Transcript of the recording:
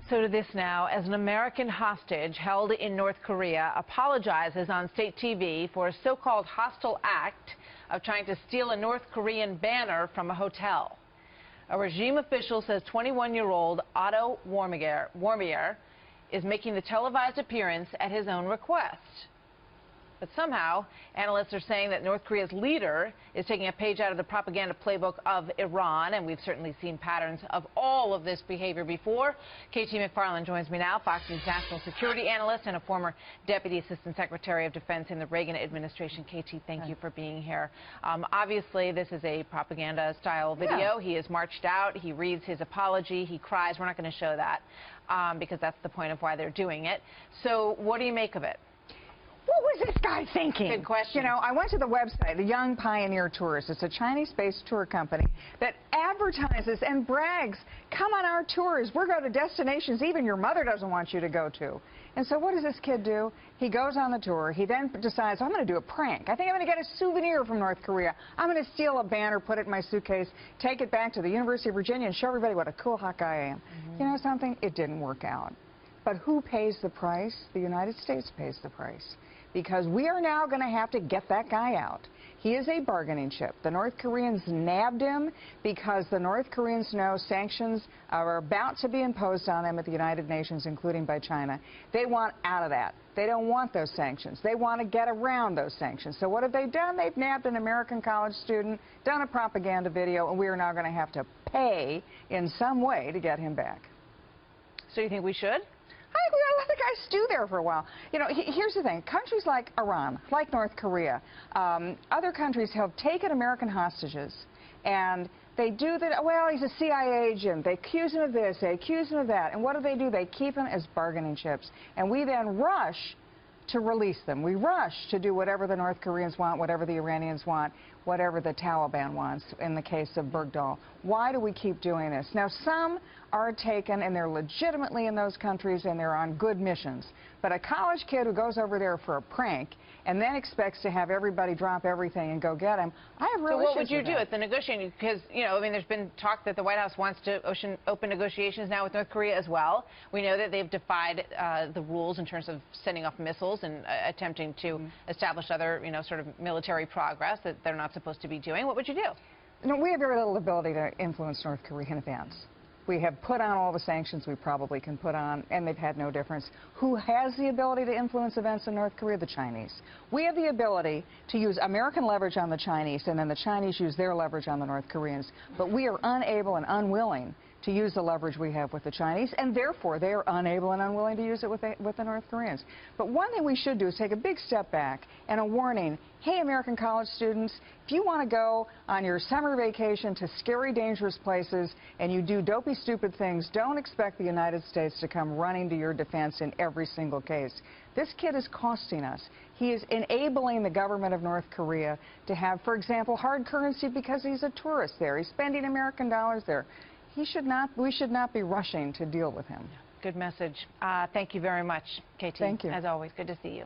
So to this now, as an American hostage held in North Korea apologizes on state TV for a so-called hostile act of trying to steal a North Korean banner from a hotel. A regime official says 21-year-old Otto Warmbier is making the televised appearance at his own request. But somehow, analysts are saying that North Korea's leader is taking a page out of the propaganda playbook of Iran, and we've certainly seen patterns of all of this behavior before. KT McFarland joins me now, Fox News national security analyst and a former Deputy Assistant Secretary of Defense in the Reagan administration. KT, thank you for being here. Obviously, this is a propaganda-style video. Yeah. He has marched out. He reads his apology. He cries. We're not going to show that because that's the point of why they're doing it. So what do you make of it? What was this guy thinking? Good question. You know, I went to the website, the Young Pioneer Tours. It's a Chinese-based tour company that advertises and brags, come on our tours. We're going to destinations even your mother doesn't want you to go to. And so what does this kid do? He goes on the tour. He then decides, I'm going to do a prank. I think I'm going to get a souvenir from North Korea. I'm going to steal a banner, put it in my suitcase, take it back to the University of Virginia and show everybody what a cool hot guy I am. You know something? It didn't work out. But who pays the price? The United States pays the price. Because we are now going to have to get that guy out. He is a bargaining chip. The North Koreans nabbed him because the North Koreans know sanctions are about to be imposed on them at the United Nations, including by China. They want out of that. They don't want those sanctions. They want to get around those sanctions. So what have they done? They've nabbed an American college student, done a propaganda video, and we are now going to have to pay in some way to get him back. So you think we should? I think we ought to let the guy stew there for a while. You know, here's the thing. Countries like Iran, like North Korea, other countries have taken American hostages, and they do that, well, he's a CIA agent. They accuse him of this. They accuse him of that. And what do? They keep him as bargaining chips. And we then rush to release them. We rush to do whatever the North Koreans want, whatever the Iranians want, whatever the Taliban wants in the case of Bergdahl. Why do we keep doing this? Now, some are taken, and they're legitimately in those countries, and they're on good missions. But a college kid who goes over there for a prank and then expects to have everybody drop everything and go get him, I have real issues with that. So what would you do at the negotiating? Because, you know, I mean, there's been talk that the White House wants to open negotiations now with North Korea as well. We know that they've defied the rules in terms of sending off missiles and attempting to establish other, you know, sort of military progress that they're not supposed to be doing. What would you do? No, we have very little ability to influence North Korea in advance. We have put on all the sanctions we probably can put on, and they've had no difference. Who has the ability to influence events in North Korea? The Chinese. We have the ability to use American leverage on the Chinese, and then the Chinese use their leverage on the North Koreans. But we are unable and unwilling to use the leverage we have with the Chinese, and therefore they are unable and unwilling to use it with the North Koreans. But one thing we should do is take a big step back and a warning. Hey, American college students, if you want to go on your summer vacation to scary, dangerous places and you do dopey, stupid things, don't expect the United States to come running to your defense in every single case. This kid is costing us. He is enabling the government of North Korea to have, for example, hard currency because he's a tourist there. He's spending American dollars there. We should not be rushing to deal with him. Good message. Thank you very much, KT. Thank you. As always, good to see you.